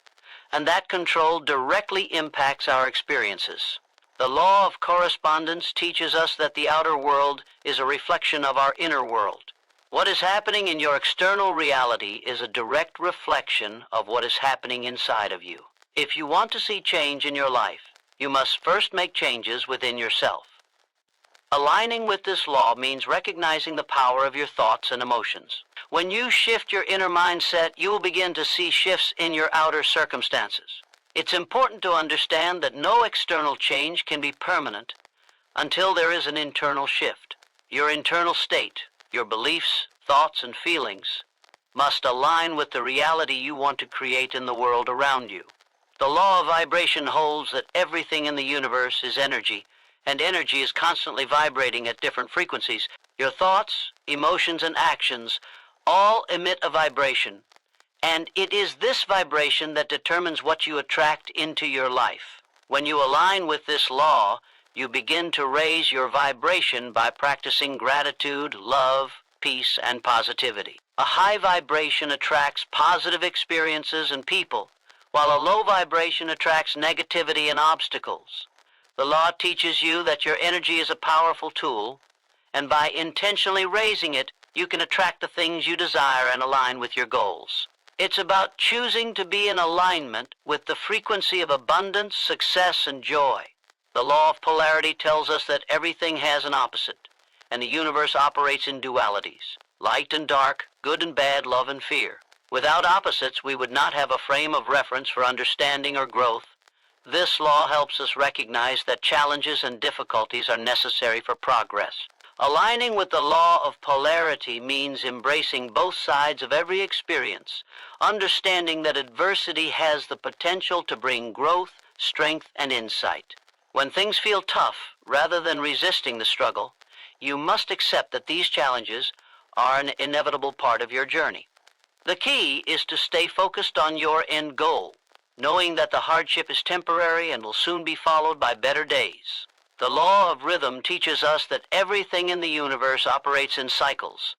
and that control directly impacts our experiences. The law of correspondence teaches us that the outer world is a reflection of our inner world. What is happening in your external reality is a direct reflection of what is happening inside of you. If you want to see change in your life, you must first make changes within yourself. Aligning with this law means recognizing the power of your thoughts and emotions. When you shift your inner mindset, you will begin to see shifts in your outer circumstances. It's important to understand that no external change can be permanent until there is an internal shift. Your internal state, your beliefs, thoughts, and feelings must align with the reality you want to create in the world around you. The law of vibration holds that everything in the universe is energy, and energy is constantly vibrating at different frequencies. Your thoughts, emotions, and actions all emit a vibration, and it is this vibration that determines what you attract into your life. When you align with this law, you begin to raise your vibration by practicing gratitude, love, peace, and positivity. A high vibration attracts positive experiences and people, while a low vibration attracts negativity and obstacles. The law teaches you that your energy is a powerful tool, and by intentionally raising it, you can attract the things you desire and align with your goals. It's about choosing to be in alignment with the frequency of abundance, success, and joy. The law of polarity tells us that everything has an opposite, and the universe operates in dualities: light and dark, good and bad, love and fear. Without opposites, we would not have a frame of reference for understanding or growth. This law helps us recognize that challenges and difficulties are necessary for progress. Aligning with the law of polarity means embracing both sides of every experience, understanding that adversity has the potential to bring growth, strength, and insight. When things feel tough, rather than resisting the struggle, you must accept that these challenges are an inevitable part of your journey. The key is to stay focused on your end goal, knowing that the hardship is temporary and will soon be followed by better days. The law of rhythm teaches us that everything in the universe operates in cycles.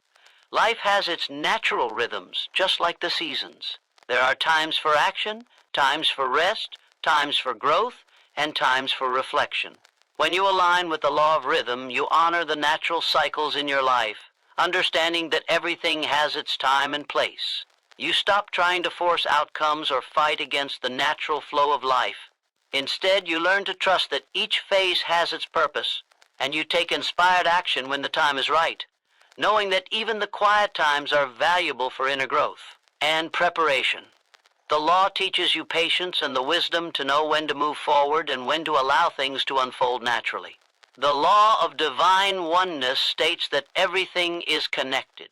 Life has its natural rhythms, just like the seasons. There are times for action, times for rest, times for growth, and times for reflection. When you align with the law of rhythm, you honor the natural cycles in your life, understanding that everything has its time and place. You stop trying to force outcomes or fight against the natural flow of life. Instead, you learn to trust that each phase has its purpose, and you take inspired action when the time is right, knowing that even the quiet times are valuable for inner growth and preparation. The law teaches you patience and the wisdom to know when to move forward and when to allow things to unfold naturally. The law of divine oneness states that everything is connected.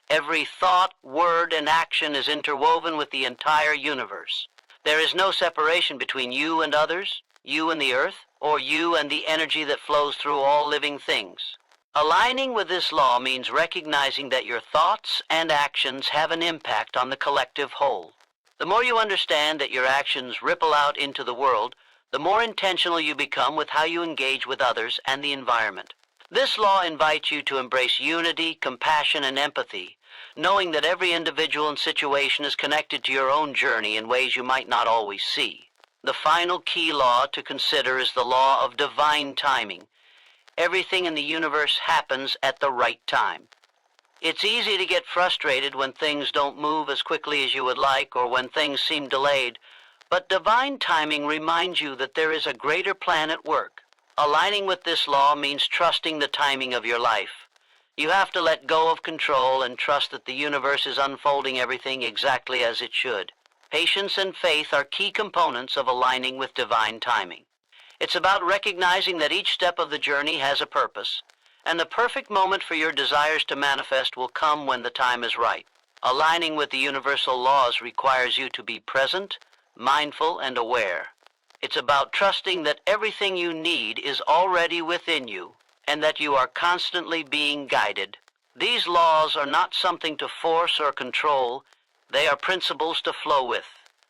Every thought, word, and action is interwoven with the entire universe. There is no separation between you and others, you and the earth, or you and the energy that flows through all living things. Aligning with this law means recognizing that your thoughts and actions have an impact on the collective whole. The more you understand that your actions ripple out into the world, the more intentional you become with how you engage with others and the environment. This law invites you to embrace unity, compassion, and empathy, knowing that every individual and situation is connected to your own journey in ways you might not always see. The final key law to consider is the law of divine timing. Everything in the universe happens at the right time. It's easy to get frustrated when things don't move as quickly as you would like or when things seem delayed, but divine timing reminds you that there is a greater plan at work. Aligning with this law means trusting the timing of your life. You have to let go of control and trust that the universe is unfolding everything exactly as it should. Patience and faith are key components of aligning with divine timing. It's about recognizing that each step of the journey has a purpose, and the perfect moment for your desires to manifest will come when the time is right. Aligning with the universal laws requires you to be present, mindful, and aware. It's about trusting that everything you need is already within you, and that you are constantly being guided. These laws are not something to force or control, they are principles to flow with.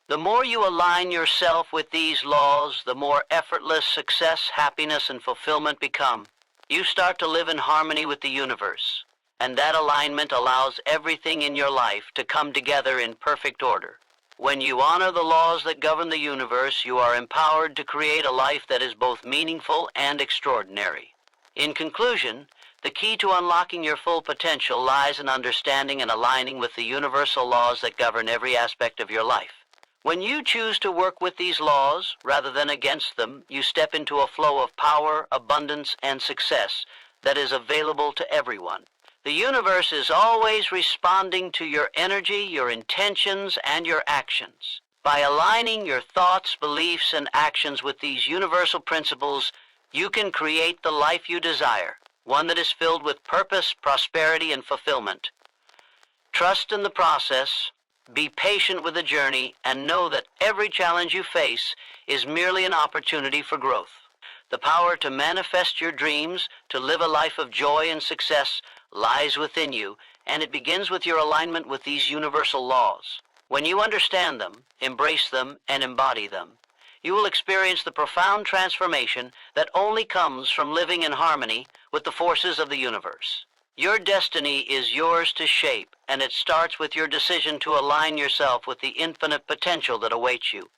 The more you align yourself with these laws, the more effortless success, happiness, and fulfillment become. You start to live in harmony with the universe, and that alignment allows everything in your life to come together in perfect order. When you honor the laws that govern the universe, you are empowered to create a life that is both meaningful and extraordinary. In conclusion, the key to unlocking your full potential lies in understanding and aligning with the universal laws that govern every aspect of your life. When you choose to work with these laws rather than against them, you step into a flow of power, abundance, and success that is available to everyone. The universe is always responding to your energy, your intentions, and your actions. By aligning your thoughts, beliefs, and actions with these universal principles, you can create the life you desire, one that is filled with purpose, prosperity, and fulfillment. Trust in the process, be patient with the journey, and know that every challenge you face is merely an opportunity for growth. The power to manifest your dreams, to live a life of joy and success, lies within you, and it begins with your alignment with these universal laws. When you understand them, embrace them, and embody them, you will experience the profound transformation that only comes from living in harmony with the forces of the universe. Your destiny is yours to shape, and it starts with your decision to align yourself with the infinite potential that awaits you.